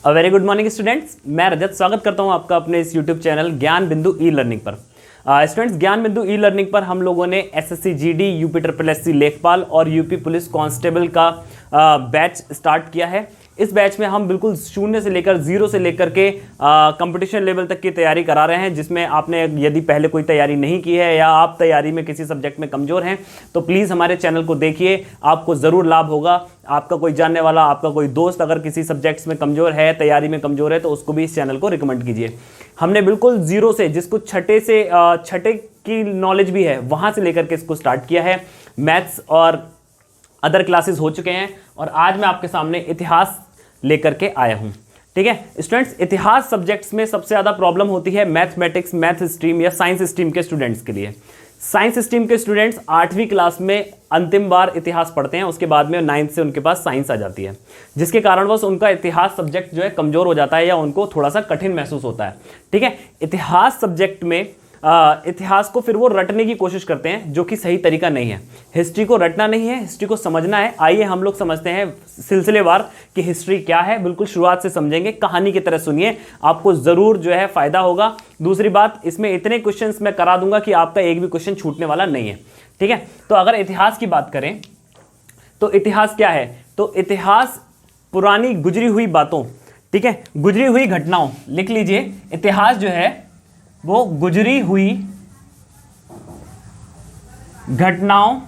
Very good morning students, मैं रजत स्वागत करता हूं आपका अपने इस यूट्यूब चैनल ज्ञान बिंदु ई लर्निंग पर। स्टूडेंट्स, ज्ञान बिंदु ई लर्निंग पर हम लोगों ने एसएससी जीडी, यूपी ट्रिपल लेखपाल और यूपी पुलिस कांस्टेबल का बैच स्टार्ट किया है। इस बैच में हम बिल्कुल शून्य से लेकर जीरो से लेकर के कंपटीशन लेवल तक की तैयारी करा रहे हैं, जिसमें आपने यदि पहले कोई तैयारी नहीं की है या आप तैयारी में किसी सब्जेक्ट में कमज़ोर हैं तो प्लीज़ हमारे चैनल को देखिए, आपको ज़रूर लाभ होगा। आपका कोई जानने वाला, आपका कोई दोस्त अगर किसी सब्जेक्ट्स में कमज़ोर है, तैयारी में कमज़ोर है, तो उसको भी इस चैनल को रिकमेंड कीजिए। हमने बिल्कुल जीरो से, जिसको छठे की नॉलेज भी है वहाँ से लेकर के इसको स्टार्ट किया है। मैथ्स और अदर क्लासेस हो चुके हैं और आज मैं आपके सामने इतिहास लेकर के आया हूं। ठीक है स्टूडेंट्स, इतिहास सब्जेक्ट्स में सबसे ज़्यादा प्रॉब्लम होती है मैथमेटिक्स, मैथ स्ट्रीम या साइंस स्ट्रीम के स्टूडेंट्स के लिए। साइंस स्ट्रीम के स्टूडेंट्स 8वीं क्लास में अंतिम बार इतिहास पढ़ते हैं, उसके बाद में 9th से उनके पास साइंस आ जाती है, जिसके कारणवश उनका इतिहास सब्जेक्ट जो है कमज़ोर हो जाता है या उनको थोड़ा सा कठिन महसूस होता है। ठीक है, इतिहास सब्जेक्ट में इतिहास को फिर वो रटने की कोशिश करते हैं, जो कि सही तरीका नहीं है। हिस्ट्री को रटना नहीं है, हिस्ट्री को समझना है। आइए हम लोग समझते हैं सिलसिलेवार कि हिस्ट्री क्या है। बिल्कुल शुरुआत से समझेंगे, कहानी की तरह सुनिए, आपको ज़रूर जो है फ़ायदा होगा। दूसरी बात, इसमें इतने क्वेश्चंस मैं करा दूंगा कि आपका एक भी क्वेश्चन छूटने वाला नहीं है। ठीक है, तो अगर इतिहास की बात करें तो इतिहास क्या है? तो इतिहास पुरानी गुजरी हुई बातों, ठीक है, गुजरी हुई घटनाओं, लिख लीजिए। इतिहास जो है वो गुजरी हुई घटनाओं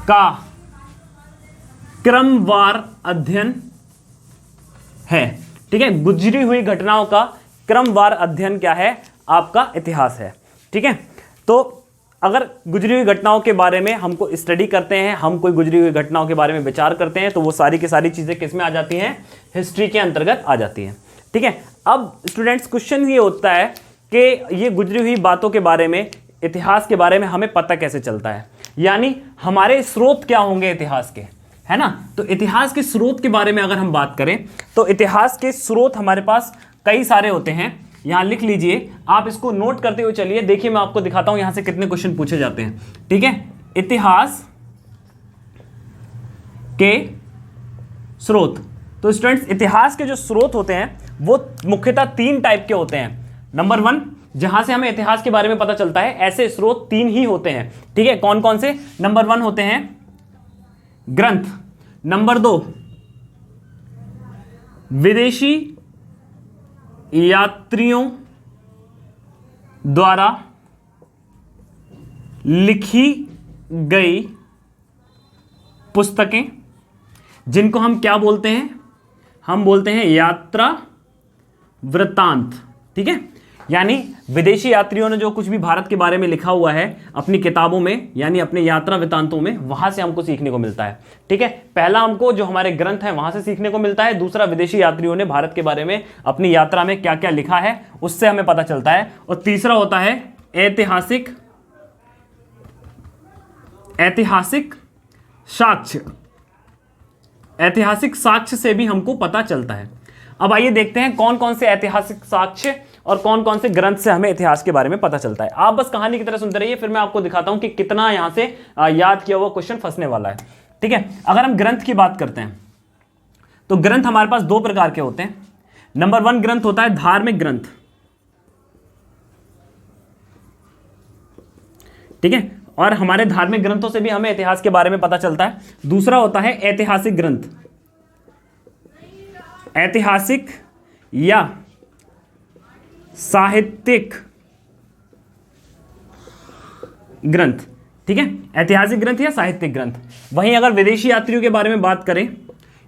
का क्रमवार अध्ययन है। ठीक है, गुजरी हुई घटनाओं का क्रमवार अध्ययन क्या है? आपका इतिहास है। ठीक है, तो अगर गुजरी हुई घटनाओं के बारे में हमको स्टडी करते हैं, हम कोई गुजरी हुई घटनाओं के बारे में विचार करते हैं, तो वो सारी की सारी चीजें किस में आ जाती हैं? हिस्ट्री के अंतर्गत आ जाती हैं। ठीक है, अब स्टूडेंट्स क्वेश्चन ये होता है कि ये गुजरी हुई बातों के बारे में, इतिहास के बारे में हमें पता कैसे चलता है, यानी हमारे स्रोत क्या होंगे इतिहास के, है ना? तो इतिहास के स्रोत के बारे में अगर हम बात करें तो इतिहास के स्रोत हमारे पास कई सारे होते हैं। यहां लिख लीजिए, आप इसको नोट करते हुए चलिए। देखिए, मैं आपको दिखाता हूं यहां से कितने क्वेश्चन पूछे जाते हैं। ठीक है, इतिहास के स्रोत। तो स्टूडेंट्स, इतिहास के जो स्रोत होते हैं वो मुख्यतः 3 टाइप के होते हैं। नंबर 1, जहां से हमें इतिहास के बारे में पता चलता है, ऐसे स्रोत 3 ही होते हैं। ठीक है, कौन कौन से? नंबर 1 होते हैं ग्रंथ। नंबर 2, विदेशी यात्रियों द्वारा लिखी गई पुस्तकें, जिनको हम क्या बोलते हैं? हम बोलते हैं यात्रा वृत्तांत। ठीक है, यानी विदेशी यात्रियों ने जो कुछ भी भारत के बारे में लिखा हुआ है अपनी किताबों में, यानी अपने यात्रा वृत्तांतों में, वहां से हमको सीखने को मिलता है। ठीक है, पहला हमको जो हमारे ग्रंथ हैं वहां से सीखने को मिलता है। दूसरा, विदेशी यात्रियों ने भारत के बारे में अपनी यात्रा में क्या क्या लिखा है उससे हमें पता चलता है। और तीसरा होता है ऐतिहासिक साक्ष्य। ऐतिहासिक साक्ष्य से भी हमको पता चलता है। अब आइए देखते हैं कौन कौन से ऐतिहासिक साक्ष्य और कौन कौन से ग्रंथ से हमें इतिहास के बारे में पता चलता है। आप बस कहानी की तरह सुनते रहिए, फिर मैं आपको दिखाता हूं कि कितना यहां से याद किया हुआ क्वेश्चन फंसने वाला है। ठीक है, अगर हम ग्रंथ की बात करते हैं तो ग्रंथ हमारे पास 2 प्रकार के होते हैं। नंबर 1 ग्रंथ होता है धार्मिक ग्रंथ। ठीक है, और हमारे धार्मिक ग्रंथों से भी हमें इतिहास के बारे में पता चलता है। दूसरा होता है ऐतिहासिक ग्रंथ, ऐतिहासिक या साहित्यिक ग्रंथ। ठीक है, ऐतिहासिक ग्रंथ या साहित्यिक ग्रंथ। वहीं अगर विदेशी यात्रियों के बारे में बात करें,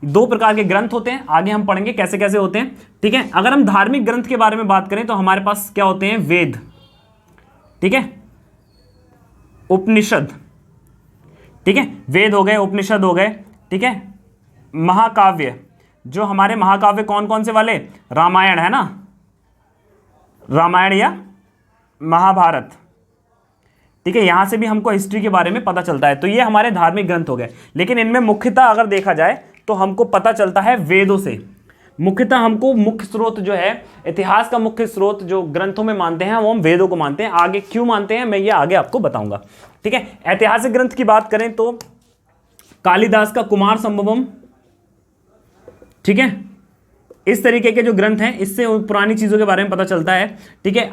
2 प्रकार के ग्रंथ होते हैं, आगे हम पढ़ेंगे कैसे कैसे होते हैं। ठीक है, अगर हम धार्मिक ग्रंथ के बारे में बात करें तो हमारे पास क्या होते हैं? वेद, ठीक है, उपनिषद। ठीक है, वेद हो गए, उपनिषद हो गए। ठीक है, महाकाव्य, जो हमारे महाकाव्य कौन कौन से वाले? रामायण, है ना, रामायण या महाभारत। ठीक है, यहां से भी हमको हिस्ट्री के बारे में पता चलता है। तो ये हमारे धार्मिक ग्रंथ हो गए, लेकिन इनमें मुख्यतः अगर देखा जाए तो हमको पता चलता है वेदों से। मुख्यतः हमको मुख्य स्रोत जो है, इतिहास का मुख्य स्रोत जो ग्रंथों में मानते हैं वो हम वेदों को मानते हैं। आगे क्यों मानते हैं मैं ये आगे आपको बताऊंगा। ठीक है, ऐतिहासिक ग्रंथ की बात करें तो कालिदास का कुमार संभवम, ठीक है, इस तरीके के जो ग्रंथ हैं इससे पुरानी चीजों के बारे में पता चलता है। ठीक है,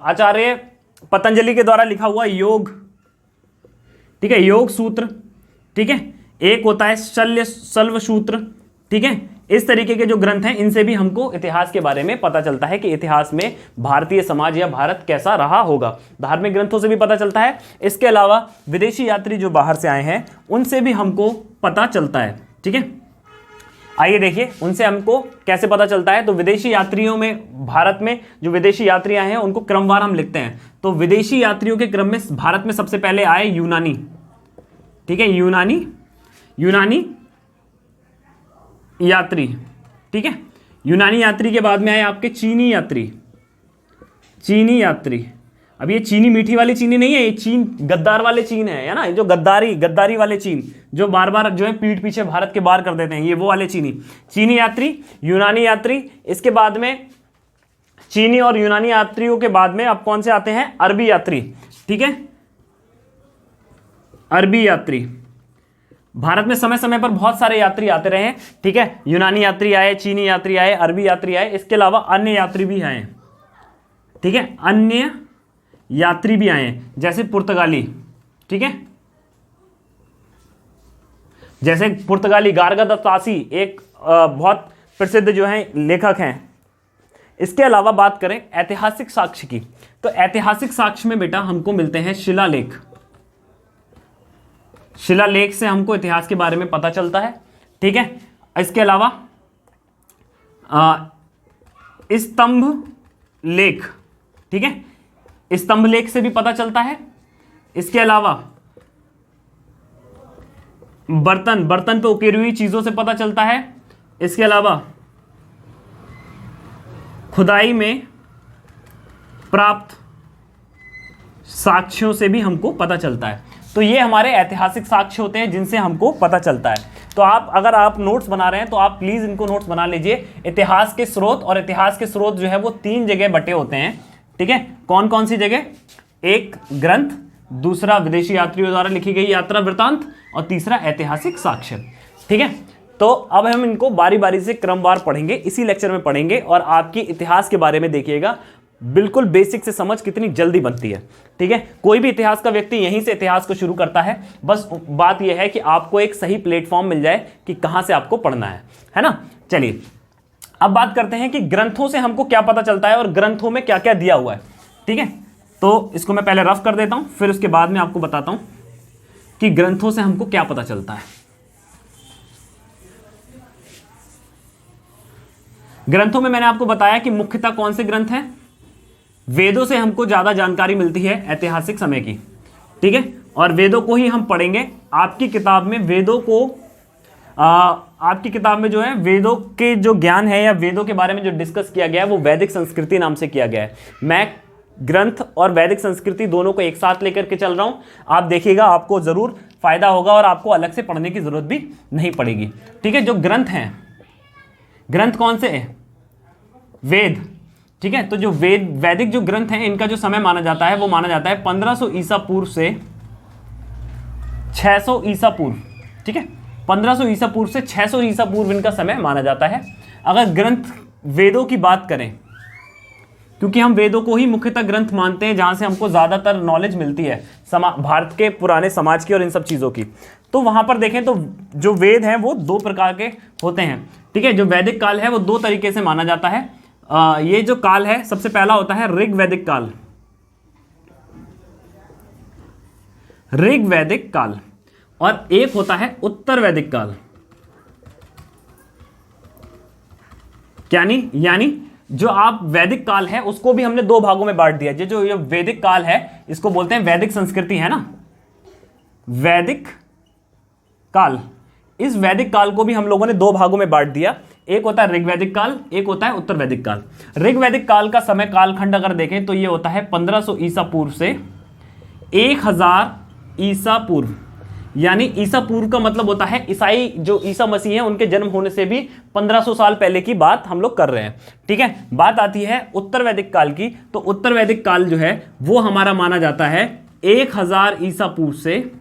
आचार्य पतंजलि के द्वारा लिखा हुआ योग, ठीक है, योग सूत्र, ठीक है, एक होता है शल्व सूत्र, ठीक है, इस तरीके के जो ग्रंथ हैं इनसे भी हमको इतिहास के बारे में पता चलता है कि इतिहास में भारतीय समाज या भारत कैसा रहा होगा। धार्मिक ग्रंथों से भी पता चलता है। इसके अलावा विदेशी यात्री जो बाहर से आए हैं उनसे भी हमको पता चलता है। ठीक है, आइए देखिए उनसे हमको कैसे पता चलता है। तो विदेशी यात्रियों में, भारत में जो विदेशी यात्री आए हैं उनको क्रमवार हम लिखते हैं। तो विदेशी यात्रियों के क्रम में भारत में सबसे पहले आए यूनानी, ठीक है, यूनानी यात्री, ठीक है, यूनानी यात्री के बाद में आए आपके चीनी यात्री। अब ये चीनी मीठी वाली चीनी नहीं है, ये चीन गद्दार वाले चीन है ना, जो गद्दारी वाले चीन जो बार बार जो है पीठ पीछे भारत के बाहर कर देते हैं, ये वो वाले चीनी यात्री, यूनानी यात्री। इसके बाद में चीनी और यूनानी यात्रियों के बाद में अब कौन से आते हैं, अरबी यात्री, ठीक है, अरबी यात्री। भारत में समय समय पर बहुत सारे यात्री आते रहे हैं, ठीक है, यूनानी यात्री आए, चीनी यात्री आए, अरबी यात्री आए, इसके अलावा अन्य यात्री भी आए, ठीक है, अन्य यात्री भी आए जैसे पुर्तगाली, ठीक है, जैसे पुर्तगाली गार्गा द तासी एक बहुत प्रसिद्ध जो है लेखक हैं। इसके अलावा बात करें ऐतिहासिक साक्ष्य की, तो ऐतिहासिक साक्ष्य में बेटा हमको मिलते हैं शिलालेख। शिलालेख से हमको इतिहास के बारे में पता चलता है, ठीक है। इसके अलावा स्तंभ लेख, ठीक है, स्तंभ लेख से भी पता चलता है। इसके अलावा बर्तन पे उकेरी हुई चीजों से पता चलता है। इसके अलावा खुदाई में प्राप्त साक्ष्यों से भी हमको पता चलता है। तो ये हमारे ऐतिहासिक साक्ष्य होते हैं जिनसे हमको पता चलता है। तो अगर आप नोट्स बना रहे हैं तो आप प्लीज इनको नोट्स बना लीजिए। इतिहास के स्रोत, और इतिहास के स्रोत जो है वो 3 जगह बटे होते हैं, ठीक है। कौन कौन सी जगह? एक ग्रंथ, दूसरा विदेशी यात्रियों द्वारा लिखी गई यात्रा वृतांत, और तीसरा ऐतिहासिक साक्ष्य, ठीक है। तो अब हम इनको बारी बारी से क्रमवार पढ़ेंगे, इसी लेक्चर में पढ़ेंगे, और आपकी इतिहास के बारे में देखिएगा बिल्कुल बेसिक से समझ कितनी जल्दी बनती है, ठीक है। कोई भी इतिहास का व्यक्ति यहीं से इतिहास को शुरू करता है। बस बात यह है कि आपको एक सही प्लेटफॉर्म मिल जाए कि कहां से आपको पढ़ना है ना। चलिए अब बात करते हैं कि ग्रंथों से हमको क्या पता चलता है और ग्रंथों में क्या क्या दिया हुआ है, ठीक है। तो इसको मैं पहले रफ कर देता हूं, फिर उसके बाद में आपको बताता हूं कि ग्रंथों से हमको क्या पता चलता है। ग्रंथों में मैंने आपको बताया कि मुख्यतः कौन से ग्रंथ हैं। वेदों से हमको ज्यादा जानकारी मिलती है ऐतिहासिक समय की, ठीक है, और वेदों को ही हम पढ़ेंगे। आपकी किताब में वेदों को आपकी किताब में जो है वेदों के जो ज्ञान है या वेदों के बारे में जो डिस्कस किया गया है वो वैदिक संस्कृति नाम से किया गया है। मैं ग्रंथ और वैदिक संस्कृति दोनों को एक साथ लेकर के चल रहा हूं। आप देखिएगा, आपको जरूर फायदा होगा और आपको अलग से पढ़ने की जरूरत भी नहीं पड़ेगी, ठीक है। जो ग्रंथ हैं, ग्रंथ कौन से हैं? वेद, ठीक है। तो जो वैदिक जो ग्रंथ हैं इनका जो समय माना जाता है वो माना जाता है 1500 ईसा पूर्व से 600 ईसा पूर्व, ठीक है। 1500 ईसा पूर्व से 600 ईसा पूर्व इनका समय माना जाता है। अगर ग्रंथ वेदों की बात करें, क्योंकि हम वेदों को ही मुख्यतः ग्रंथ मानते हैं जहां से हमको ज्यादातर नॉलेज मिलती है भारत के पुराने समाज की और इन सब चीजों की, तो वहां पर देखें तो जो वेद हैं वो 2 प्रकार के होते हैं, ठीक है। जो वैदिक काल है वो 2 तरीके से माना जाता है। ये जो काल है, सबसे पहला होता है ऋग्वैदिक काल, ऋग्वैदिक काल, और एक होता है उत्तर वैदिक काल। यानी जो आप वैदिक काल है उसको भी हमने 2 भागों में बांट दिया। जो ये वैदिक काल है इसको बोलते हैं वैदिक संस्कृति, है ना, वैदिक काल। इस वैदिक काल को भी हम लोगों ने 2 भागों में बांट दिया। एक होता है ऋग्वैदिक काल, एक होता है उत्तर वैदिक काल। ऋग्वैदिक काल का समय कालखंड अगर देखें तो ये होता है 1500 ईसा पूर्व से 1000 ईसा पूर्व। यानी ईसा पूर्व का मतलब होता है ईसाई जो ईसा मसीह हैं उनके जन्म होने से भी 1500 साल पहले की बात हम लोग कर रहे हैं, ठीक है। बात आती है उत्तर वैदिक काल की, तो उत्तर वैदिक काल जो है वो हमारा माना जाता है 1000 ईसा पूर्व से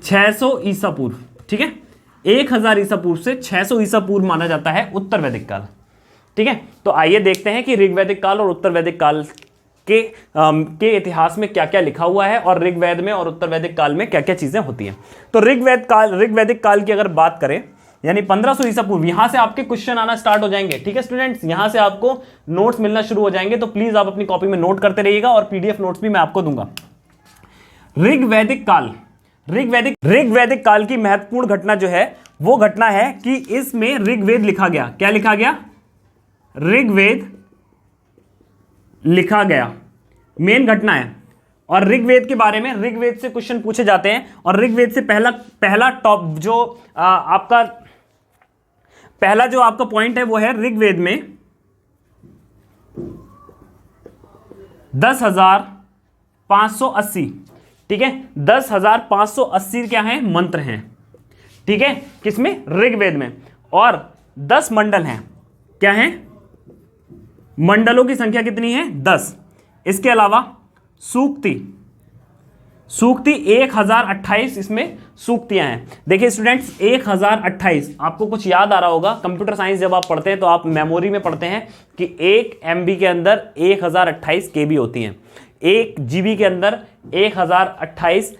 600 ईसा पूर्व, ठीक है। 1000 ईसा पूर्व से 600 ईसा पूर्व माना जाता है उत्तर वैदिक काल। ठीक है, तो आइए देखते हैं कि ऋग्वैदिक काल और उत्तर वैदिक काल के इतिहास में क्या क्या लिखा हुआ है और ऋग्वेद में और उत्तर वैदिक काल में क्या क्या चीजें होती हैं। तो ऋग्वैदिक काल की अगर बात करें, यानी 1500 ईसा पूर्व, यहां से आपके क्वेश्चन आना स्टार्ट हो जाएंगे। ठीक है स्टूडेंट्स, यहां से आपको नोट्स मिलना शुरू हो जाएंगे, तो प्लीज आप अपनी कॉपी में नोट करते रहिएगा और पीडीएफ नोट्स भी मैं आपको दूंगा। ऋग्वैदिक काल की महत्वपूर्ण घटना जो है वो घटना है कि इसमें ऋग्वेद लिखा गया। क्या लिखा गया? ऋग्वेद लिखा गया, मेन घटना है। और ऋग्वेद के बारे में, ऋग्वेद से क्वेश्चन पूछे जाते हैं और ऋग्वेद से पहला टॉप जो आपका पहला जो आपका पॉइंट है वो है ऋग्वेद में 10,580। ठीक है, 10,580 क्या है? मंत्र हैं। ठीक है, किसमें? ऋग्वेद में। और 10 मंडल हैं। क्या है? मंडलों की संख्या कितनी है? 10। इसके अलावा सूक्ति 1028 इसमें सूक्तियां हैं। देखिए स्टूडेंट्स, 1028, आपको कुछ याद आ रहा होगा, कंप्यूटर साइंस जब आप पढ़ते हैं तो आप मेमोरी में पढ़ते हैं कि 1 MB के अंदर 1028 KB होती हैं, 1 GB के अंदर 1028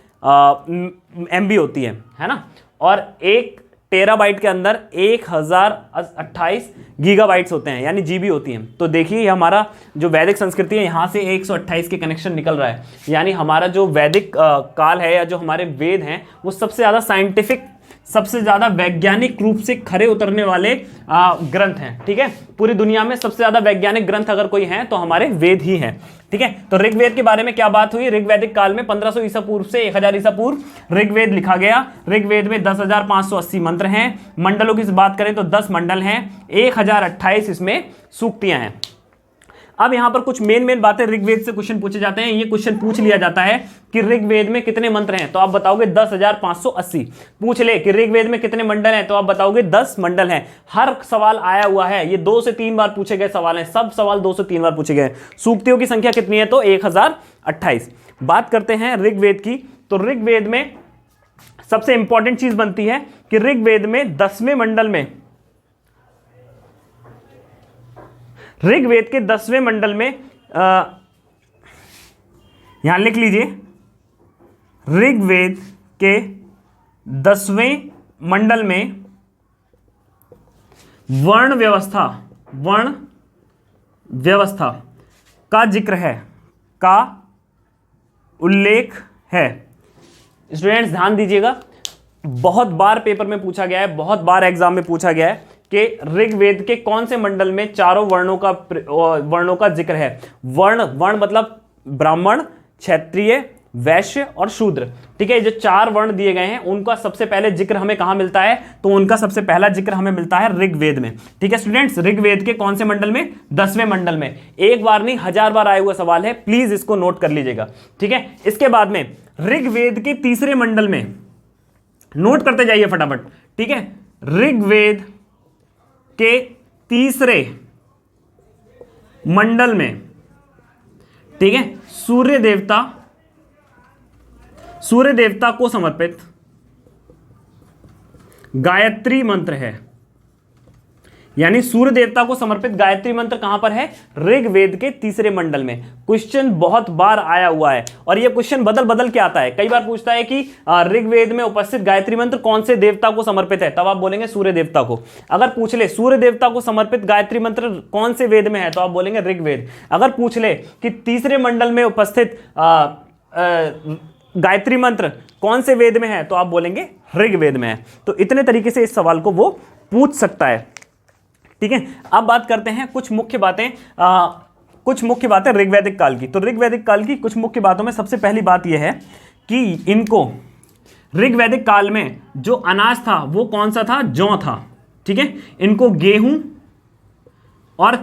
MB होती है ना, और 1 टेराबाइट के अंदर 1028 गीगाबाइट्स होते हैं, यानी जीबी होती हैं। तो देखिए हमारा जो वैदिक संस्कृति है, यहाँ से 128 के कनेक्शन निकल रहा है, यानी हमारा जो वैदिक काल है या जो हमारे वेद हैं वो सबसे ज़्यादा साइंटिफिक, सबसे ज़्यादा वैज्ञानिक रूप से खरे उतरने वाले ग्रंथ हैं। ठीक है, पूरी दुनिया में सबसे ज़्यादा वैज्ञानिक ग्रंथ अगर कोई हैं तो हमारे वेद ही हैं। ठीक है, तो ऋग्वेद के बारे में क्या बात हुई? ऋग्वैदिक काल में 1500 ईसा पूर्व से 1000 ईसा पूर्व ऋग्वेद लिखा गया। ऋग्वेद में 10,580 मंत्र हैं। मंडलों की बात करें तो 10 मंडल हैं, 1028 इसमें सूक्तियां हैं। अब यहां पर कुछ मेन बातें ऋग्वेद से क्वेश्चन पूछे जाते हैं। ये क्वेश्चन पूछ लिया जाता है कि ऋग्वेद में कितने मंत्र हैं, तो आप बताओगे 10,580। पूछ ले कि ऋग्वेद में कितने मंडल हैं, तो आप बताओगे 10 मंडल हैं। हर सवाल आया हुआ है, ये 2 से 3 बार पूछे गए सवाल हैं, सब सवाल 2 से 3 बार पूछे गए। सूक्तियों की संख्या कितनी है, तो 1028। बात करते हैं ऋग्वेद की, तो ऋग्वेद में सबसे इंपॉर्टेंट चीज बनती है कि ऋग्वेद में 10वें मंडल में, ऋग्वेद के 10वें मंडल में यहां लिख लीजिए, ऋग्वेद के 10वें मंडल में वर्ण व्यवस्था का जिक्र है, का उल्लेख है। स्टूडेंट्स ध्यान दीजिएगा, बहुत बार पेपर में पूछा गया है, बहुत बार एग्जाम में पूछा गया है कि ऋग्वेद के कौन से मंडल में चारों वर्णों का जिक्र है। वर्ण मतलब ब्राह्मण, क्षत्रिय, वैश्य और शूद्र। ठीक है, जो 4 वर्ण दिए गए हैं उनका सबसे पहले जिक्र हमें कहां मिलता है, तो उनका सबसे पहला जिक्र हमें मिलता है ऋग्वेद में। ठीक है स्टूडेंट्स, ऋग्वेद के कौन से मंडल में? 10वें मंडल में। एक बार नहीं, 1000 बार आया हुआ सवाल है, प्लीज इसको नोट कर लीजिएगा। ठीक है, इसके बाद में ऋग्वेद के 3रे मंडल में, नोट करते जाइए फटाफट। ठीक है, ऋग्वेद के 3रे मंडल में, ठीक है, सूर्य देवता को समर्पित गायत्री मंत्र है। यानी सूर्य देवता को समर्पित गायत्री मंत्र कहां पर है? ऋग्वेद के 3रे मंडल में। क्वेश्चन बहुत बार आया हुआ है और यह क्वेश्चन बदल के आता है। कई बार पूछता है कि ऋग्वेद में उपस्थित गायत्री मंत्र कौन से देवता को समर्पित है, तब आप बोलेंगे सूर्य देवता को। अगर पूछ ले सूर्य देवता को समर्पित गायत्री मंत्र कौन से वेद में है, तो आप बोलेंगे ऋग्वेद। अगर पूछ ले कि 3रे मंडल में उपस्थित गायत्री मंत्र कौन से वेद में है, तो आप बोलेंगे ऋग्वेद में है। तो इतने तरीके से इस सवाल को वो पूछ सकता है। ठीक है, अब बात करते हैं कुछ मुख्य बातें ऋग्वैदिक काल की। तो ऋग्वैदिक काल की कुछ मुख्य बातों में सबसे पहली बात यह है कि इनको ऋग्वैदिक काल में जो अनाज था वो कौन सा था? जौ था। ठीक है, इनको गेहूं और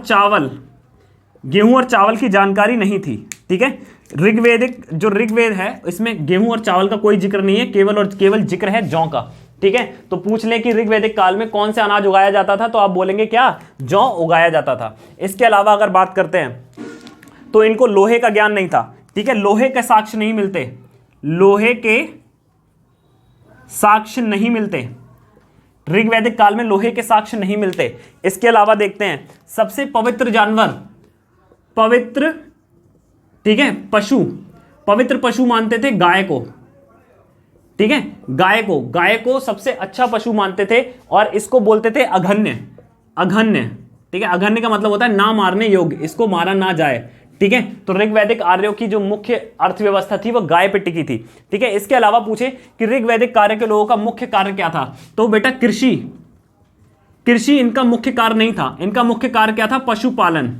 चावल की जानकारी नहीं थी। ठीक है, ऋग्वेद है इसमें गेहूं और चावल का कोई जिक्र नहीं है, केवल जिक्र है जौ का। ठीक है, तो पूछ लें कि ऋग्वैदिक काल में कौन से अनाज उगाया जाता था, तो आप बोलेंगे क्या? जौ उगाया जाता था। इसके अलावा अगर बात करते हैं तो इनको लोहे का ज्ञान नहीं था। ठीक है, लोहे के साक्ष्य नहीं मिलते, ऋग्वैदिक काल में लोहे के साक्ष्य नहीं मिलते। इसके अलावा देखते हैं सबसे पवित्र जानवर, पवित्र, ठीक है, पशु, पवित्र पशु मानते थे गाय को, ठीक है, गाय को सबसे अच्छा पशु मानते थे और इसको बोलते थे अघन्य, अघन्य, ठीक है। अघन्य का मतलब होता है ना मारने योग्य, इसको मारा ना जाए, ठीक है। तो ऋग्वैदिक आर्यों की जो मुख्य अर्थव्यवस्था थी वो गाय पे टिकी थी, ठीक है। इसके अलावा पूछे कि ऋग्वैदिक कार्य के लोगों का मुख्य कार्य क्या था, तो बेटा कृषि, कृषि इनका मुख्य कार्य नहीं था। इनका मुख्य कार्य क्या था, पशुपालन।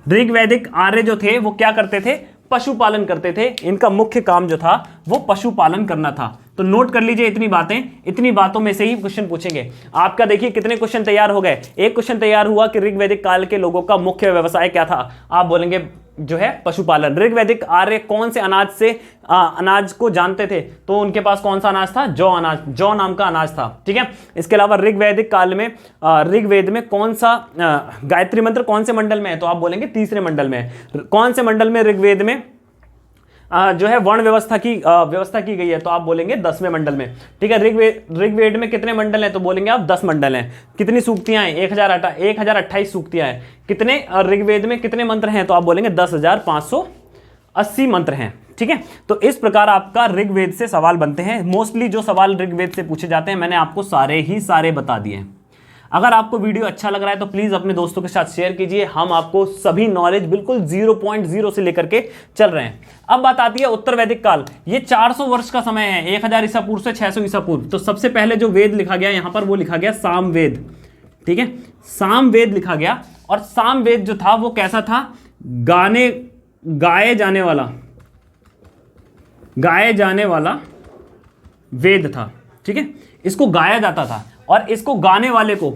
ऋग्वैदिक आर्य जो थे वो क्या करते थे, पशुपालन करते थे। इनका मुख्य काम जो था वो पशुपालन करना था। तो नोट कर लीजिए इतनी बातें, इतनी बातों में से ही क्वेश्चन पूछेंगे आपका। देखिए कितने क्वेश्चन तैयार हो गए। एक क्वेश्चन तैयार हुआ कि ऋग्वैदिक काल के लोगों का मुख्य व्यवसाय क्या था, आप बोलेंगे जो है पशुपालन। ऋग्वैदिक आर्य कौन से अनाज से अनाज को जानते थे, तो उनके पास कौन सा अनाज था, जौ अनाज, जौ नाम का अनाज था, ठीक है। इसके अलावा ऋग्वैदिक काल में ऋग्वेद में कौन सा गायत्री मंत्र कौन से मंडल में है, तो आप बोलेंगे तीसरे मंडल में है। कौन से मंडल में ऋग्वेद में जो है वर्ण व्यवस्था की गई है, तो आप बोलेंगे 10वें मंडल में, ठीक है। ऋग्वेद में कितने मंडल हैं, तो बोलेंगे आप 10 मंडल हैं। कितनी सूक्तियां हैं, 1028 सूक्तियां हैं। कितने ऋग्वेद में कितने मंत्र हैं, तो आप बोलेंगे 10,580 मंत्र हैं, ठीक है। तो इस प्रकार आपका ऋग्वेद से सवाल बनते हैं। मोस्टली जो सवाल ऋग्वेद से पूछे जाते हैं मैंने आपको सारे बता दिए हैं। अगर आपको वीडियो अच्छा लग रहा है तो प्लीज़ अपने दोस्तों के साथ शेयर कीजिए। हम आपको सभी नॉलेज बिल्कुल 0.0 से लेकर के चल रहे हैं। अब बात आती है उत्तर वैदिक काल। ये 400 वर्ष का समय है, 1000 ईसा पूर्व से 600 ईसा पूर्व। तो सबसे पहले जो वेद लिखा गया यहाँ पर वो लिखा गया सामवेद, ठीक है, सामवेद लिखा गया। और सामवेद जो था वो कैसा था, गाए जाने वाला वेद था, ठीक है। इसको गाया जाता था और इसको गाने वाले को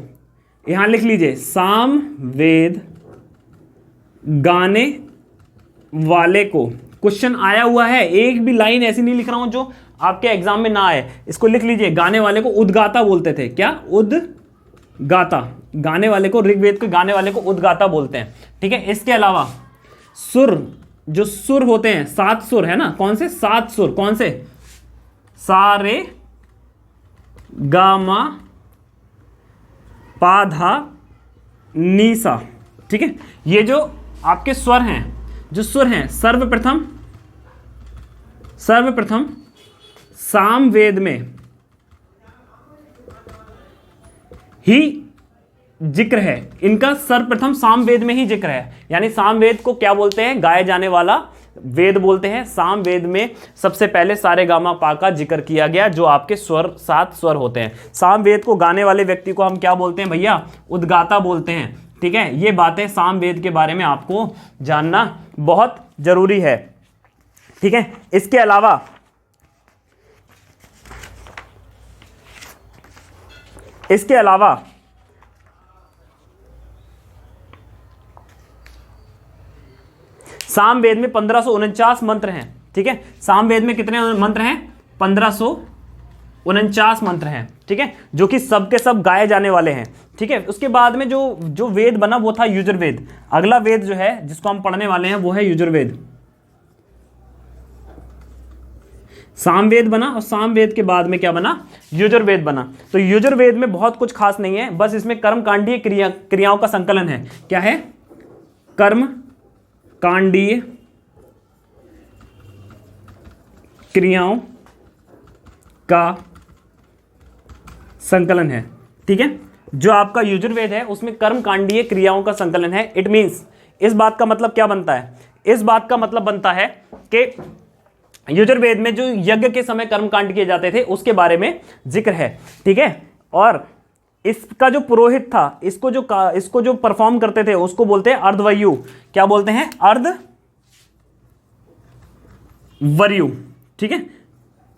यहां लिख लीजिए, साम वेद गाने वाले को। क्वेश्चन आया हुआ है, एक भी लाइन ऐसी नहीं लिख रहा हूं जो आपके एग्जाम में ना आए। इसको लिख लीजिए, गाने वाले को उद्गाता बोलते थे। क्या, उद्गाता। गाने वाले को, ऋग्वेद के गाने वाले को उद्गाता बोलते हैं, ठीक है। इसके अलावा सुर, जो सुर होते हैं 7 सुर है ना, कौन से 7 सुर, कौन से, सारे गामा पाधा नीसा, ठीक है। ये जो आपके स्वर हैं, जो सुर हैं, सर्वप्रथम सामवेद में ही जिक्र है इनका, सर्वप्रथम सामवेद में ही जिक्र है। यानी सामवेद को क्या बोलते हैं, गाए जाने वाला वेद बोलते हैं। सामवेद में सबसे पहले सारे गामा पा का जिक्र किया गया, जो आपके स्वर 7 स्वर होते हैं। सामवेद को गाने वाले व्यक्ति को हम क्या बोलते हैं भैया, उद्गाता बोलते हैं, ठीक है। ये बातें सामवेद के बारे में आपको जानना बहुत जरूरी है, ठीक है। इसके अलावा सामवेद में 1549 मंत्र हैं, ठीक है। सामवेद में कितने मंत्र हैं, 1549 मंत्र हैं, ठीक है, जो कि सब के सब गाए जाने वाले हैं, ठीक है। उसके बाद में जो वेद बना वो था यजुर्वेद। अगला वेद जो है जिसको हम पढ़ने वाले हैं वो है यजुर्वेद। सामवेद बना और सामवेद के बाद में क्या बना, यजुर्वेद बना। तो यजुर्वेद में बहुत कुछ खास नहीं है, बस इसमें कर्मकांडीय क्रियाओं का संकलन है। क्या है, कर्म कांडीय क्रियाओं का संकलन है, ठीक है। जो आपका यजुर्वेद है उसमें कर्मकांडीय क्रियाओं का संकलन है। इट मींस, इस बात का मतलब क्या बनता है, इस बात का मतलब बनता है कि यजुर्वेद में जो यज्ञ के समय कर्मकांड किए जाते थे उसके बारे में जिक्र है, ठीक है। और इसका जो पुरोहित था, इसको जो परफॉर्म करते थे उसको बोलते हैं अर्धवयु। क्या बोलते हैं, अर्धवर्यु, ठीक है।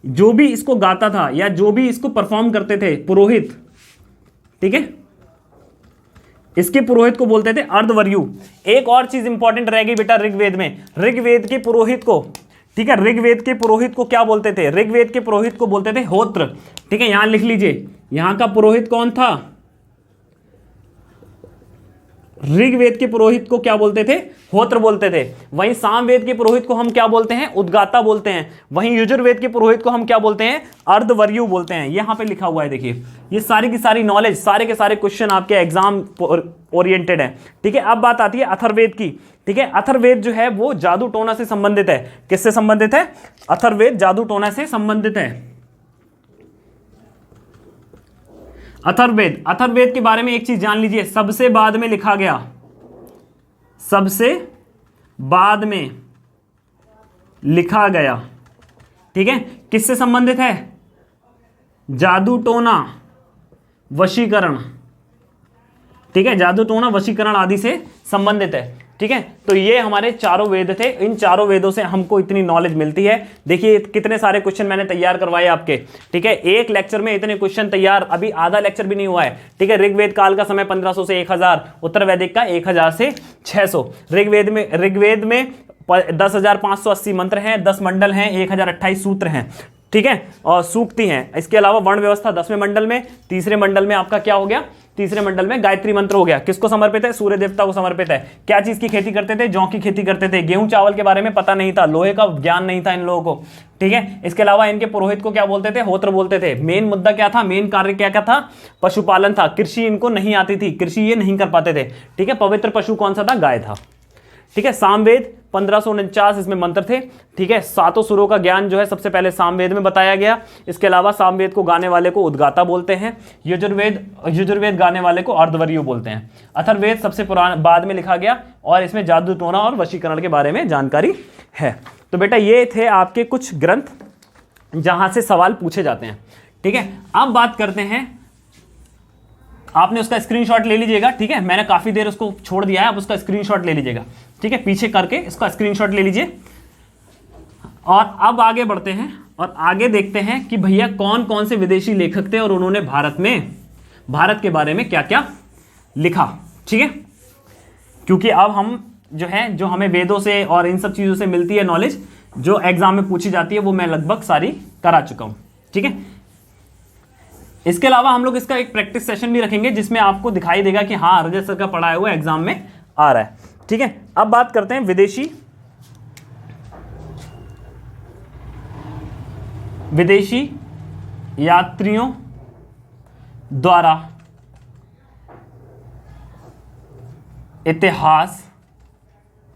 जो भी इसको गाता था या जो भी इसको परफॉर्म करते थे, पुरोहित, ठीक है, इसके पुरोहित को बोलते थे अर्धवर्यु। एक और चीज इंपॉर्टेंट रह गई बेटा ऋग्वेद में, ऋग्वेद के पुरोहित को, ठीक है, ऋग्वेद के पुरोहित को क्या बोलते थे, ऋग्वेद के पुरोहित को बोलते थे होत्र, ठीक है। यहां लिख लीजिए, यहां का पुरोहित कौन था, ऋग्वेद के पुरोहित को क्या बोलते थे? होत्र बोलते थे। वहीं सामवेद के पुरोहित को हम क्या बोलते हैं? उद्गाता बोलते हैं। वहीं यजुर्वेद के पुरोहित को हम क्या बोलते हैं? अर्धवर्यु बोलते हैं। यहां पे लिखा हुआ है, देखिए ये सारी की सारी नॉलेज, सारे के सारे क्वेश्चन आपके एग्जाम ओरिएंटेड है। ठीक है, अब बात आती है अथर्ववेद की। ठीक है, अथर्ववेद जो है वो जादू टोना से संबंधित है। किससे संबंधित है? अथर्ववेद जादू टोना से संबंधित है। अथर्ववेद के बारे में एक चीज जान लीजिए, सबसे बाद में लिखा गया, सबसे बाद में लिखा गया। ठीक है, किससे संबंधित है? जादू टोना, वशीकरण। ठीक है, जादू टोना, वशीकरण आदि से संबंधित है। ठीक है, तो ये हमारे चारों वेद थे। इन चारों वेदों से हमको इतनी नॉलेज मिलती है। देखिए कितने सारे क्वेश्चन मैंने तैयार करवाए आपके। ठीक है, एक लेक्चर में इतने क्वेश्चन तैयार, अभी आधा लेक्चर भी नहीं हुआ है। ठीक है, ऋग्वेद काल का समय 1500 से 1000, उत्तर वैदिक का 1000 से 600। ऋग्वेद में 10,580 मंत्र हैं, 10 मंडल हैं, 1028 सूत्र हैं। ठीक है, और सूक्ति हैं। इसके अलावा वर्ण व्यवस्था 10वें मंडल में, तीसरे मंडल में आपका क्या हो गया? तीसरे मंडल में गायत्री मंत्र हो गया। किसको समर्पित है? सूर्य देवता को समर्पित है। क्या चीज की खेती करते थे? जौ की खेती करते थे। गेहूं चावल के बारे में पता नहीं था, लोहे का ज्ञान नहीं था इन लोगों को। ठीक है, इसके अलावा इनके पुरोहित को क्या बोलते थे? होत्र बोलते थे। मेन मुद्दा क्या था? मेन कार्य क्या क्या था? पशुपालन था। कृषि इनको नहीं आती थी, कृषि ये नहीं कर पाते थे। ठीक है, पवित्र पशु कौन सा था? गाय था। ठीक है, सामवेद 1549 इसमें मंत्र थे। ठीक है, 7 सुरों का ज्ञान जो है सबसे पहले सामवेद में बताया गया। इसके अलावा सामवेद को गाने वाले को उद्गाता बोलते हैं। यजुर्वेद गाने वाले को अर्धवर्यु बोलते हैं। अथर्ववेद सबसे पुराना बाद में लिखा गया और इसमें जादू टोना और वशीकरण के बारे में जानकारी है। तो बेटा ये थे आपके कुछ ग्रंथ जहां से सवाल पूछे जाते हैं। ठीक है, अब बात करते हैं, आपने उसका स्क्रीनशॉट ले लीजिएगा। ठीक है, मैंने काफी देर उसको छोड़ दिया है, आप उसका स्क्रीनशॉट ले लीजिएगा। ठीक है, पीछे करके इसका स्क्रीनशॉट ले लीजिए। और अब आगे बढ़ते हैं और आगे देखते हैं कि भैया कौन कौन से विदेशी लेखक थे और उन्होंने भारत के बारे में क्या क्या लिखा। ठीक है, क्योंकि अब हम जो हमें वेदों से और इन सब चीजों से मिलती है नॉलेज, जो एग्जाम में पूछी जाती है, वो मैं लगभग सारी करा चुका हूं। ठीक है, इसके अलावा हम लोग इसका एक प्रैक्टिस सेशन भी रखेंगे जिसमें आपको दिखाई देगा कि हाँ रजत सर का पढ़ाया हुआ एग्जाम में आ रहा है। ठीक है, अब बात करते हैं विदेशी यात्रियों द्वारा इतिहास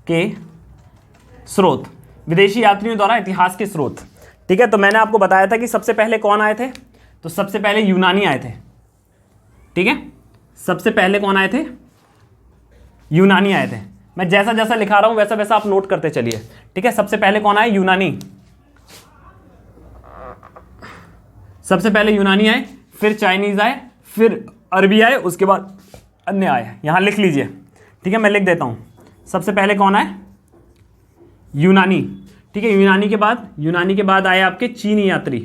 के स्रोत। विदेशी यात्रियों द्वारा इतिहास के स्रोत। ठीक है, तो मैंने आपको बताया था कि सबसे पहले कौन आए थे? तो सबसे पहले यूनानी आए थे। ठीक है, सबसे पहले कौन आए थे? यूनानी आए थे। मैं जैसा जैसा लिखा रहा हूं वैसा वैसा आप नोट करते चलिए। ठीक है, सबसे पहले कौन आए? यूनानी। सबसे पहले यूनानी आए, फिर चाइनीज आए, फिर अरबी आए, उसके बाद अन्य आए। यहां लिख लीजिए। ठीक है, मैं लिख देता हूं। सबसे पहले कौन आए? यूनानी। ठीक है, यूनानी के बाद आए आपके चीनी यात्री।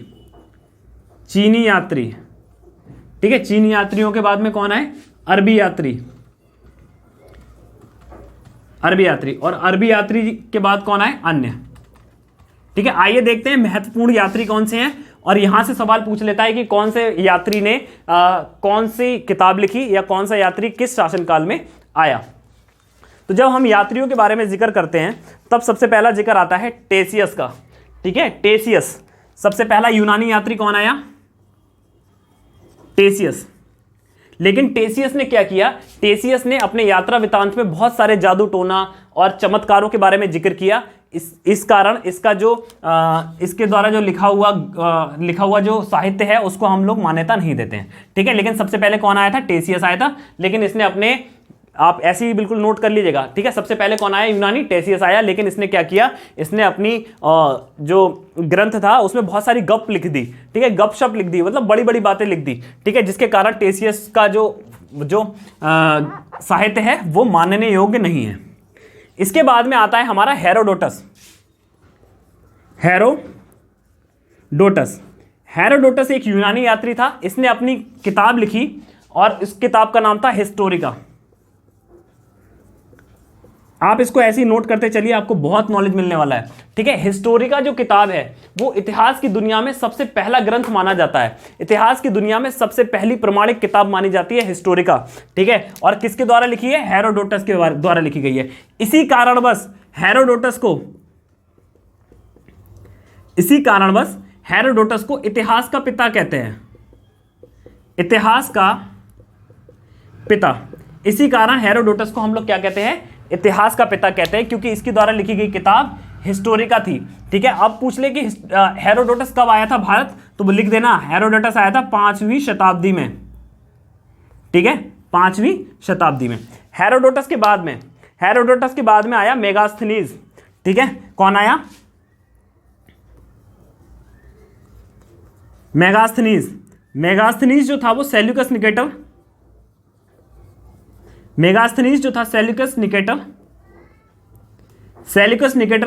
ठीक है, चीनी यात्रियों के बाद में कौन आए? अरबी यात्री। और अरबी यात्री के बाद कौन आए? अन्य। ठीक है, आइए देखते हैं महत्वपूर्ण यात्री कौन से हैं। और यहां से सवाल पूछ लेता है कि कौन से यात्री ने कौन सी किताब लिखी या कौन सा यात्री किस शासनकाल में आया। तो जब हम यात्रियों के बारे में जिक्र करते हैं तब सबसे पहला जिक्र आता है टेसियस का। ठीक है, टेसियस सबसे पहला यूनानी यात्री कौन आया? टेसियस। लेकिन टेसियस ने क्या किया? टेसियस ने अपने यात्रा वृत्तांत में बहुत सारे जादू टोना और चमत्कारों के बारे में जिक्र किया। इस कारण इसका जो इसके द्वारा जो लिखा हुआ जो साहित्य है उसको हम लोग मान्यता नहीं देते हैं। ठीक है, लेकिन सबसे पहले कौन आया था? टेसियस आया था। लेकिन इसने अपने, आप ऐसे ही बिल्कुल नोट कर लीजिएगा। ठीक है, सबसे पहले कौन आया? यूनानी। टेसियस आया। लेकिन इसने क्या किया? इसने अपनी जो ग्रंथ था उसमें बहुत सारी गप लिख दी। ठीक है, गपशप लिख दी, मतलब बड़ी बड़ी बातें लिख दी। ठीक है, जिसके कारण टेसियस का जो साहित्य है वो मानने योग्य नहीं है। इसके बाद में आता है हमारा हेरोडोटस। हेरोडोटस एक यूनानी यात्री था। इसने अपनी किताब लिखी और इस किताब का नाम था हिस्टोरिका। आप इसको ऐसे ही नोट करते चलिए, आपको बहुत नॉलेज मिलने वाला है। ठीक है, हिस्टोरिका जो किताब है वो इतिहास की दुनिया में सबसे पहला ग्रंथ माना जाता है। इतिहास की दुनिया में सबसे पहली प्रमाणिक किताब मानी जाती है हिस्टोरिका। ठीक है, और किसके द्वारा लिखी है? हेरोडोटस के द्वारा लिखी गई है। इसी कारणवश हेरोडोटस को इतिहास का पिता कहते हैं, इतिहास का पिता। इसी कारण हेरोडोटस को हम लोग क्या कहते हैं? इतिहास का पिता कहते हैं, क्योंकि इसके द्वारा लिखी गई किताब हिस्टोरिका थी। ठीक है, अब पूछ ले कि हेरोडोटस कब आया था भारत, तो लिख देना हेरोडोटस आया था 5वीं शताब्दी में। ठीक है, 5वीं शताब्दी में। हेरोडोटस के बाद में आया मेगास्थनीज। ठीक है, कौन आया? मेगास्थनीज जो था वो सेल्यूकस निकेटर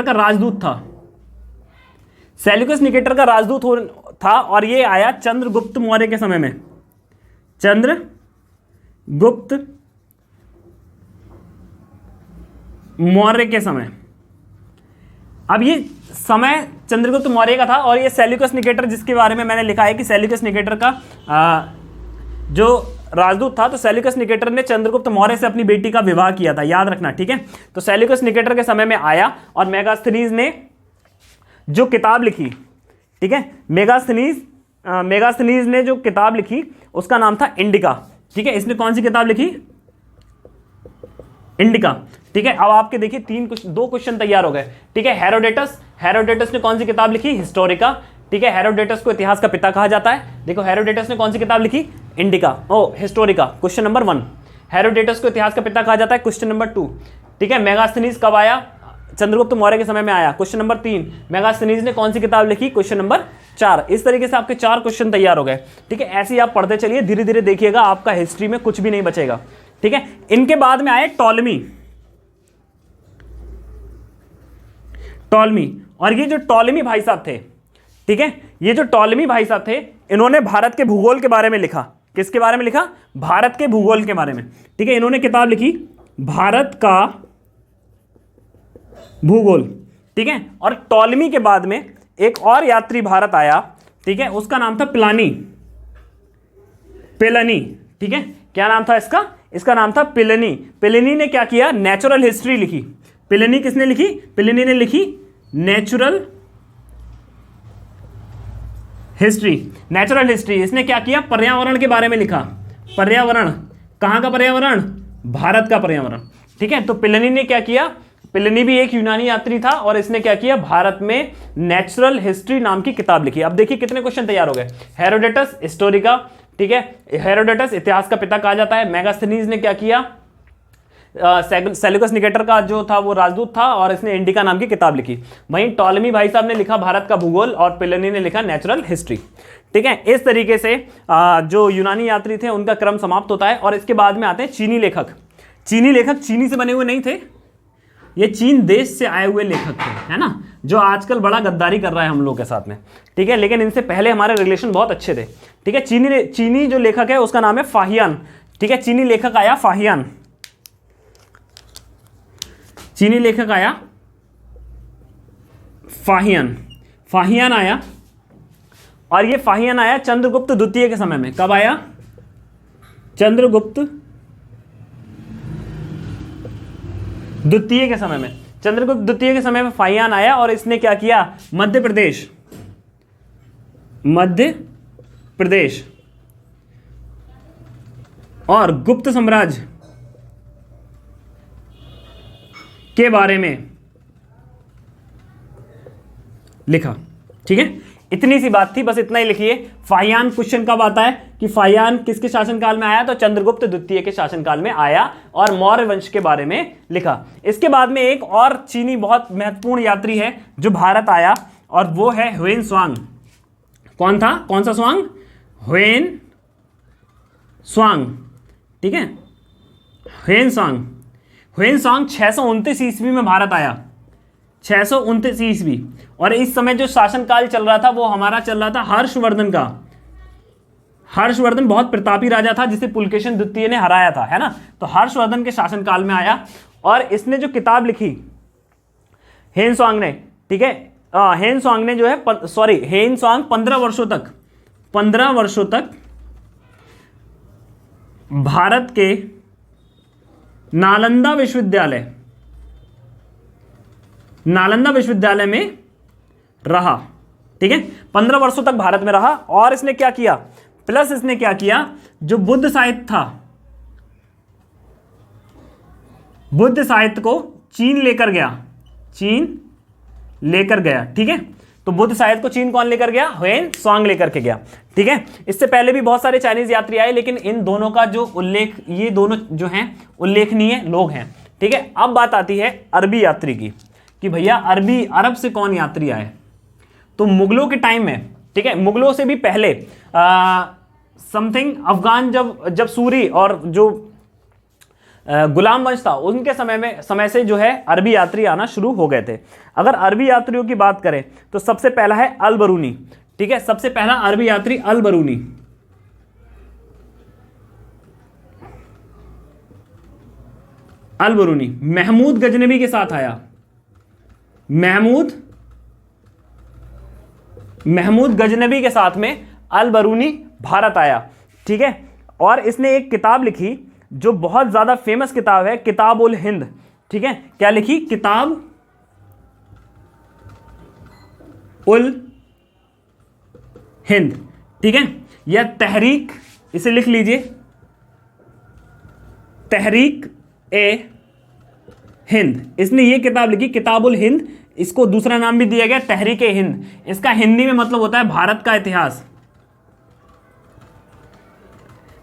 का राजदूत था। सेल्यूकस निकेटर का राजदूत था और ये आया चंद्रगुप्त मौर्य के समय में। चंद्रगुप्त मौर्य के समय। अब ये समय चंद्रगुप्त मौर्य का था और ये सेल्यूकस निकेटर, जिसके बारे में मैंने लिखा है कि सेल्यूकस निकेटर का जो राजदूत था, तो सेल्यूकस निकेटर ने चंद्रगुप्त मौर्य से अपनी बेटी का विवाह किया था, याद रखना। ठीक है, तो सेल्यूकस निकेटर के समय में आया और मेगास्थनीज ने जो किताब लिखी, ठीक है, मेगास्थनीज ने जो किताब लिखी उसका नाम था इंडिका। ठीक है, इसने कौन सी किताब लिखी? इंडिका। ठीक है, अब आपके देखिए 2 क्वेश्चन तैयार हो गए। ठीक है, हेरोडेटस ने कौन सी किताब लिखी? हिस्टोरिका। ठीक है, हेरोडेटस को इतिहास का पिता कहा जाता है। देखो, हेरोडेटस ने कौन सी किताब लिखी? हिस्टोरिका। क्वेश्चन नंबर 1, हेरोडेटस को इतिहास का पिता कहा जाता है। क्वेश्चन नंबर 2, ठीक है, मेगास्थनीज कब आया? चंद्रगुप्त मौर्य के समय में आया। क्वेश्चन नंबर 3, मेगास्थनीज ने कौन सी किताब लिखी? Question number 4। इस तरीके से आपके 4 क्वेश्चन तैयार हो गए। ठीक है, ऐसे ही आप पढ़ते चलिए, धीरे धीरे देखिएगा आपका हिस्ट्री में कुछ भी नहीं बचेगा। ठीक है, इनके बाद में आए टॉलमी। और ये जो टॉलमी भाई साहब थे, ठीक है, ये जो टॉलमी भाई साहब थे, इन्होंने भारत के भूगोल के बारे में लिखा। किसके बारे में लिखा? भारत के भूगोल के बारे में। ठीक है, इन्होंने किताब लिखी भारत का भूगोल। ठीक है, और टॉलमी के बाद में एक और यात्री भारत आया। ठीक है, उसका नाम था पिलानी। ठीक है, क्या नाम था इसका? इसका नाम था पिलिनी। पिलिनी ने क्या किया? नेचुरल हिस्ट्री लिखी। पिलिनी किसने लिखी? पिलिनी ने लिखी नेचुरल हिस्ट्री। इसने क्या किया? पर्यावरण के बारे में लिखा। पर्यावरण, कहां का पर्यावरण? भारत का पर्यावरण। ठीक है, तो पिलिनी ने क्या किया? पिलिनी भी एक यूनानी यात्री था और इसने क्या किया? भारत में नेचुरल हिस्ट्री नाम की किताब लिखी। अब देखिए कितने क्वेश्चन तैयार हो गए। हेरोडेटस हिस्टोरिका, ठीक है, हेरोडेटस इतिहास का पिता कहा जाता है। मेगास्थनीज ने क्या किया? सेल्यूकस निकेटर का जो था वो राजदूत था और इसने इंडिका नाम की किताब लिखी। वहीं टॉलमी भाई साहब ने लिखा भारत का भूगोल और पिलिनी ने लिखा नेचुरल हिस्ट्री। ठीक है, इस तरीके से जो यूनानी यात्री थे उनका क्रम समाप्त होता है। और इसके बाद में आते हैं चीनी लेखक। चीनी से बने हुए नहीं थे, ये चीन देश से आए हुए लेखक थे, है ना, जो आजकल बड़ा गद्दारी कर रहा है हम लोग के साथ में। ठीक है, लेकिन इनसे पहले हमारे रिलेशन बहुत अच्छे थे। ठीक है, चीनी जो लेखक है उसका नाम है फाहियान। ठीक है, चीनी लेखक आया फाहियान। फाहियान आया और ये फाहियान आया चंद्रगुप्त द्वितीय के समय में। कब आया? चंद्रगुप्त द्वितीय के समय में। चंद्रगुप्त द्वितीय के समय में फाहियान आया और इसने क्या किया? मध्य प्रदेश और गुप्त साम्राज्य के बारे में लिखा। ठीक है, इतनी सी बात थी, बस इतना ही लिखिए। फाहियान क्वेश्चन कब आता है कि फाहियान किसके शासनकाल में आया? तो चंद्रगुप्त द्वितीय के शासनकाल में आया और मौर्य वंश के बारे में लिखा। इसके बाद में एक और चीनी बहुत महत्वपूर्ण यात्री है जो भारत आया और वो है ह्वेन त्सांग। कौन था? कौन सा स्वांग? ह्वेन त्सांग। ठीक है, ह्वेन त्सांग 629 ईस्वी में भारत आया। 629 ईस्वी। और इस समय जो शासनकाल चल रहा था वो हमारा चल रहा था हर्षवर्धन का। हर्षवर्धन बहुत प्रतापी राजा था जिसे पुलकेशिन द्वितीय ने हराया था, है ना। तो हर्षवर्धन के शासनकाल में आया और इसने जो किताब लिखी हेनसांग ने, ठीक है, हेनसांग ने जो है हेनसांग 15 वर्षों तक भारत के नालंदा विश्वविद्यालय में रहा, ठीक है, 15 वर्षों तक भारत में रहा। और इसने क्या किया, प्लस इसने क्या किया, जो बुद्ध साहित्य था, बुद्ध साहित्य को चीन लेकर गया, ठीक है। तो बुद्ध साहित्य को चीन कौन लेकर गया, ह्वेनसांग लेकर के गया, ठीक है। इससे पहले भी बहुत सारे चाइनीज यात्री आए, लेकिन इन दोनों का जो उल्लेख, ये दोनों जो हैं उल्लेखनीय लोग हैं, ठीक है। अब बात आती है अरबी यात्री की, कि भैया अरब से कौन यात्री आए। तो मुगलों के टाइम में, ठीक है, मुगलों से भी पहले समथिंग अफगान जब सूरी और जो गुलाम वंश था उनके समय से जो है अरबी यात्री आना शुरू हो गए थे। अगर अरबी यात्रियों की बात करें तो सबसे पहला है अल बरूनी, ठीक है, सबसे पहला अरबी यात्री अल बरूनी। महमूद गजनबी के साथ आया, महमूद गजनबी के साथ में अल बरूनी भारत आया, ठीक है। और इसने एक किताब लिखी जो बहुत ज्यादा फेमस किताब है, किताब उल हिंद, ठीक है। क्या लिखी, किताब उल हिंद, ठीक है, या तहरीक, इसे लिख लीजिए, तहरीक ए हिंद। इसने ये किताब लिखी किताब उल हिंद, इसको दूसरा नाम भी दिया गया तहरीक ए हिंद। इसका हिंदी में मतलब होता है भारत का इतिहास,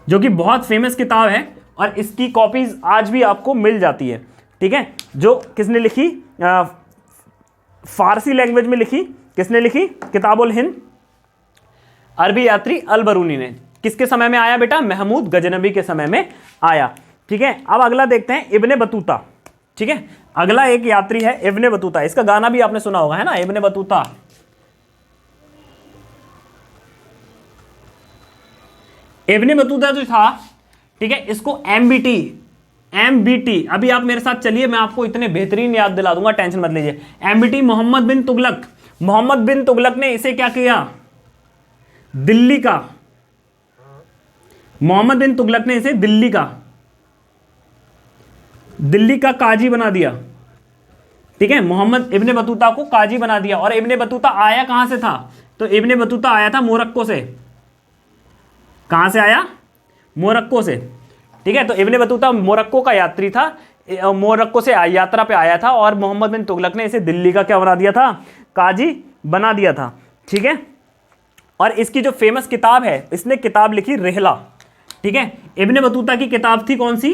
जो कि बहुत फेमस किताब है और इसकी कॉपीज आज भी आपको मिल जाती है, ठीक है। जो किसने लिखी, फारसी लैंग्वेज में लिखी, किसने लिखी, किताब उल हिंद, अरबी यात्री अल बरूनी ने। किसके समय में आया बेटा, महमूद गजनबी के समय में आया, ठीक है। अब अगला देखते हैं इब्ने बतूता, ठीक है। अगला एक यात्री है इब्ने बतूता, इसका गाना भी आपने सुना होगा, है ना, इब्ने बतूता। इब्ने बतूता जो था, ठीक है, इसको एमबीटी, अभी आप मेरे साथ चलिए, मैं आपको इतने बेहतरीन याद दिला दूंगा, टेंशन मत लीजिए। एमबीटी मोहम्मद बिन तुगलक ने इसे क्या किया, मोहम्मद बिन तुगलक ने इसे दिल्ली का काजी बना दिया, ठीक है। मोहम्मद इब्ने बतूता को काजी बना दिया। और इब्ने बतूता आया कहां से था, तो इब्ने बतूता आया था मोरक्को से। कहां से आया, मोरक्को से, ठीक है। तो इब्ने बतूता मोरक्को का यात्री था, मोरक्को से यात्रा पे आया था और मोहम्मद बिन तुगलक ने इसे दिल्ली का क्या बना दिया था, काजी बना दिया था, ठीक है। और इसकी जो फेमस किताब है, इसने किताब लिखी रिहला, ठीक है। इब्ने बतूता की किताब थी कौन सी,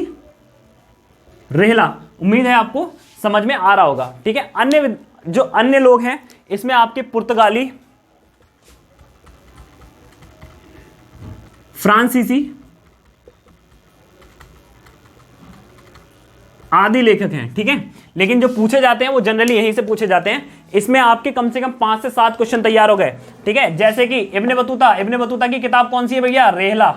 रिहला। उम्मीद है आपको समझ में आ रहा होगा, ठीक है। अन्य लोग हैं इसमें आपके पुर्तगाली, फ्रांसीसी आदि लेखक हैं, ठीक है। लेकिन जो पूछे जाते हैं वो जनरली यहीं से पूछे जाते हैं। इसमें आपके कम से कम 5 से 7 क्वेश्चन तैयार हो गए, ठीक है। जैसे कि इब्ने बतूता की किताब कौन सी है भैया, रेहला।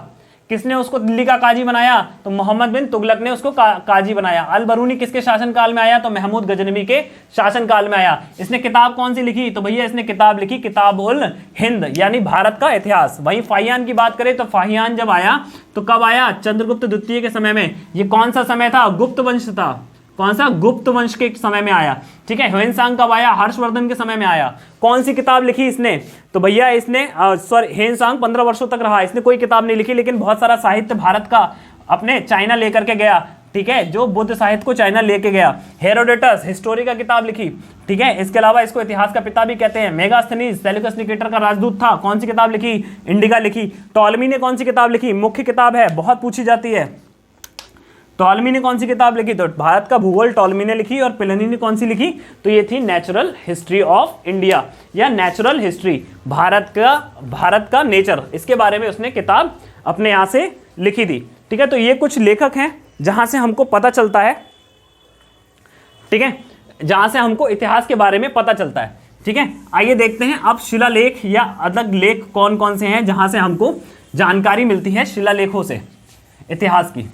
किसने उसको दिल्ली का काजी बनाया, तो मोहम्मद बिन तुगलक ने उसको काजी बनाया। अल बरूनी किसके शासनकाल में आया, तो महमूद गजनबी के शासनकाल में आया। इसने किताब कौन सी लिखी, तो भैया इसने किताब लिखी किताब उल हिंद, यानी भारत का इतिहास। वहीं फाहियान की बात करें तो फाहियान जब आया तो कब आया, चंद्रगुप्त द्वितीय के समय में। ये कौन सा समय था, गुप्त वंश था। कौन सा, गुप्त वंश के समय में आया, ठीक है। ह्वेनसांग कब आया, हर्षवर्धन के समय में आया। कौन सी किताब लिखी इसने, तो भैया इसने ह्वेनसांग 15 वर्षों तक रहा, इसने कोई किताब नहीं लिखी, लेकिन बहुत सारा साहित्य भारत का अपने चाइना लेकर के गया, ठीक है। जो बुद्ध साहित्य को चाइना लेके गया। हेरोडोटस हिस्टोरी का किताब लिखी, ठीक है। इसके अलावा इसको इतिहास का पिता भी कहते हैं। मेगास्थनीज सेल्यूकस निकेटर का राजदूत था, कौन सी किताब लिखी, इंडिका लिखी। टॉलमी ने कौन सी किताब लिखी, मुख्य किताब है, बहुत पूछी जाती है। टॉलमी ने कौन सी किताब लिखी, तो भारत का भूगोल टॉलमी ने लिखी। और प्लिनी ने कौन सी लिखी, तो ये थी नेचुरल हिस्ट्री ऑफ इंडिया, या नेचुरल हिस्ट्री, भारत का नेचर, इसके बारे में उसने किताब अपने यहाँ से लिखी थी, ठीक है। तो ये कुछ लेखक हैं जहां से हमको पता चलता है, ठीक है, जहां से हमको इतिहास के बारे में पता चलता है, ठीक है। आइए देखते हैं अब शिलालेख या अलग लेख कौन कौन से हैं जहां से हमको जानकारी मिलती है शिलालेखों से इतिहास की।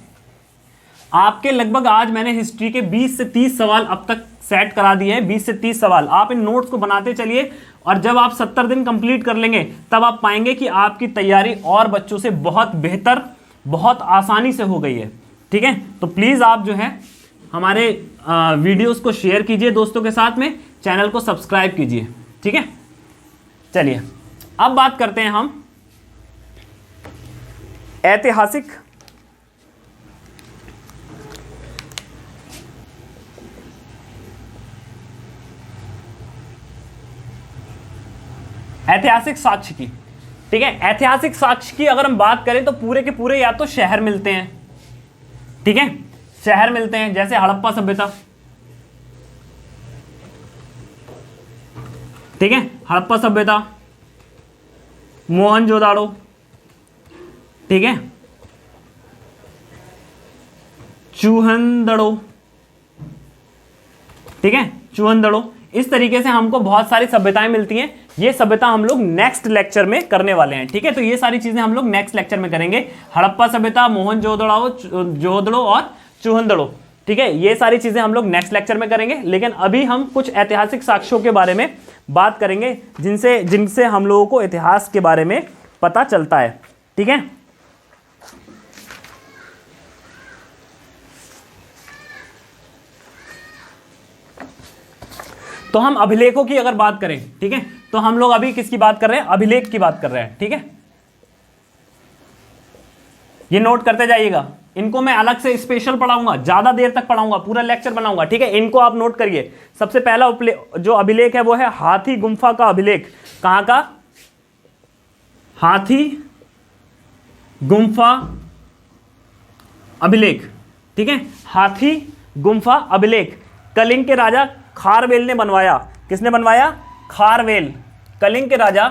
आपके लगभग आज मैंने हिस्ट्री के 20 से 30 सवाल अब तक सेट करा दिए हैं। 20 से 30 सवाल आप इन नोट्स को बनाते चलिए, और जब आप 70 दिन कंप्लीट कर लेंगे तब आप पाएंगे कि आपकी तैयारी और बच्चों से बहुत बेहतर, बहुत आसानी से हो गई है। ठीक है, तो प्लीज़ आप जो है हमारे वीडियोस को शेयर कीजिए दोस्तों के साथ में, चैनल को सब्सक्राइब कीजिए। ठीक है, चलिए अब बात करते हैं हम ऐतिहासिक साक्ष्य की। ठीक है, ऐतिहासिक साक्ष्य की अगर हम बात करें तो पूरे के पूरे या तो शहर मिलते हैं, ठीक है, शहर मिलते हैं, जैसे हड़प्पा सभ्यता, ठीक है, हड़प्पा सभ्यता, मोहनजोदाड़ो, ठीक है, चूहनदड़ो, ठीक है, चूहनदड़ो। इस तरीके से हमको बहुत सारी सभ्यताएं मिलती हैं। ये सभ्यता हम लोग नेक्स्ट लेक्चर में करने वाले हैं। ठीक है, तो ये सारी चीजें हम लोग नेक्स्ट लेक्चर में करेंगे। हड़प्पा सभ्यता, मोहनजोदड़ो और चूहनदड़ो, ठीक है, ये सारी चीजें हम लोग नेक्स्ट लेक्चर में करेंगे। लेकिन अभी हम कुछ ऐतिहासिक साक्ष्यों के बारे में बात करेंगे जिनसे हम लोगों को इतिहास के बारे में पता चलता है। ठीक है, तो हम अभिलेखों की अगर बात करें, ठीक है, तो हम लोग अभी किसकी बात कर रहे हैं? अभिलेख की बात कर रहे हैं। ठीक है, ये नोट करते जाइएगा, इनको मैं अलग से स्पेशल पढ़ाऊंगा, ज्यादा देर तक पढ़ाऊंगा, पूरा लेक्चर बनाऊंगा। ठीक है, इनको आप नोट करिए। सबसे पहला जो अभिलेख है वो है हाथी गुम्फा का अभिलेख। कहां का? हाथी गुम्फा अभिलेख। ठीक है, हाथी गुम्फा अभिलेख कलिंग के राजा खारवेल ने बनवाया। किसने बनवाया? खारवेल, कलिंग के राजा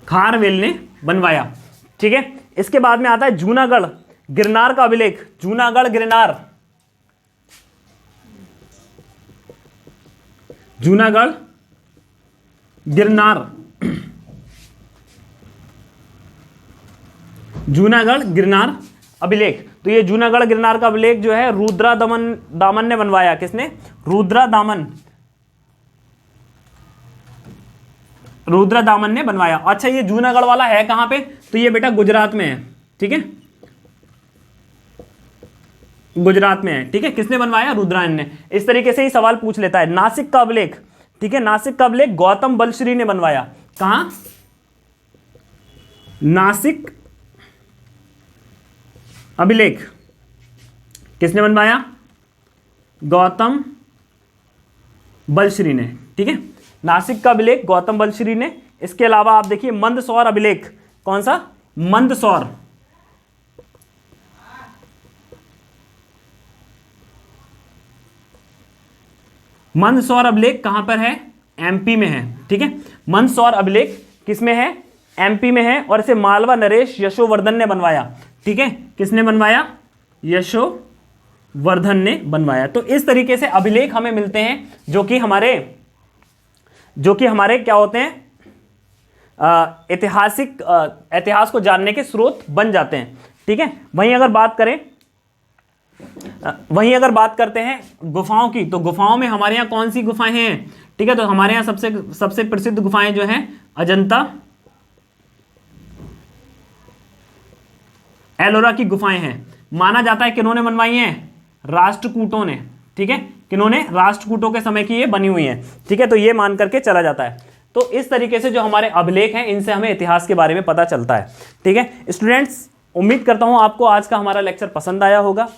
खारवेल ने बनवाया। ठीक है, इसके बाद में आता है जूनागढ़ गिरनार का अभिलेख। जूनागढ़ गिरनार, जूनागढ़ गिरनार, जूनागढ़ गिरनार अभिलेख। तो ये जूनागढ़ गिरनार का अभिलेख जो है रुद्रा दामन ने बनवाया। किसने? रुद्रा दामन ने बनवाया। अच्छा, ये जूनागढ़ वाला है कहां पे? तो ये बेटा गुजरात में है। ठीक है, गुजरात में है। ठीक है, किसने बनवाया? रुद्रायन ने। इस तरीके से ही सवाल पूछ लेता है। नासिक का अभिलेख, ठीक है, नासिक का अभिलेख गौतम बलश्री ने बनवाया। कहां? नासिक अभिलेख किसने बनवाया? गौतम बलश्री ने। ठीक है, नासिक का अभिलेख गौतम बलश्री ने। इसके अलावा आप देखिए मंदसौर अभिलेख। कौन सा? मंदसौर, मंदसौर अभिलेख कहां पर है? एमपी में है। ठीक है, मंदसौर अभिलेख किसमें है? एमपी में है, और इसे मालवा नरेश यशोवर्धन ने बनवाया। ठीक है, किसने बनवाया? यशोवर्धन ने बनवाया। तो इस तरीके से अभिलेख हमें मिलते हैं जो कि हमारे क्या होते हैं? इतिहास को जानने के स्रोत बन जाते हैं। ठीक है, वहीं अगर बात करते हैं गुफाओं की, तो गुफाओं में हमारे यहाँ कौन सी गुफाएं हैं? ठीक है, तो हमारे यहाँ सबसे प्रसिद्ध गुफाएं जो हैं अजंता एलोरा की गुफाएं हैं। माना जाता है किन्होंने बनवाई हैं? राष्ट्रकूटों ने। ठीक है, किन्होंने? राष्ट्रकूटों के समय की ये बनी हुई है। ठीक है, तो ये मान करके चला जाता है। तो इस तरीके से जो हमारे अभिलेख हैं, इनसे हमें इतिहास के बारे में पता चलता है। ठीक है स्टूडेंट्स, उम्मीद करता हूं आपको आज का हमारा लेक्चर पसंद आया होगा।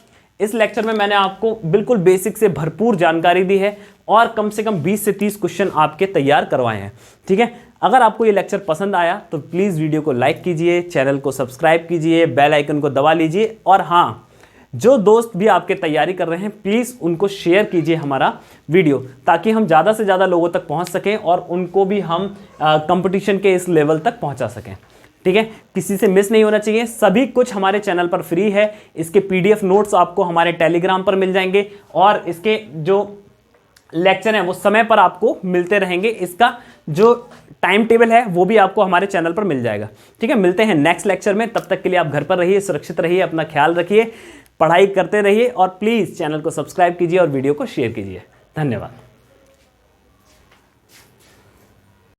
इस लेक्चर में मैंने आपको बिल्कुल बेसिक से भरपूर जानकारी दी है और कम से कम 20 से 30 क्वेश्चन आपके तैयार करवाए हैं। ठीक है, अगर आपको ये लेक्चर पसंद आया तो प्लीज़ वीडियो को लाइक कीजिए, चैनल को सब्सक्राइब कीजिए, बेल आइकन को दबा लीजिए, और हाँ, जो दोस्त भी आपके तैयारी कर रहे हैं प्लीज़ उनको शेयर कीजिए हमारा वीडियो, ताकि हम ज़्यादा से ज़्यादा लोगों तक पहुंच सकें और उनको भी हम कंपटीशन के इस लेवल तक पहुंचा सकें। ठीक है, किसी से मिस नहीं होना चाहिए। सभी कुछ हमारे चैनल पर फ्री है। इसके PDF नोट्स आपको हमारे टेलीग्राम पर मिल जाएंगे, और इसके जो लेक्चर हैं वो समय पर आपको मिलते रहेंगे। इसका जो टाइम टेबल है वो भी आपको हमारे चैनल पर मिल जाएगा। ठीक है, मिलते हैं नेक्स्ट लेक्चर में। तब तक के लिए आप घर पर रहिए, सुरक्षित रहिए, अपना ख्याल रखिए, पढ़ाई करते रहिए और प्लीज़ चैनल को सब्सक्राइब कीजिए और वीडियो को शेयर कीजिए। धन्यवाद।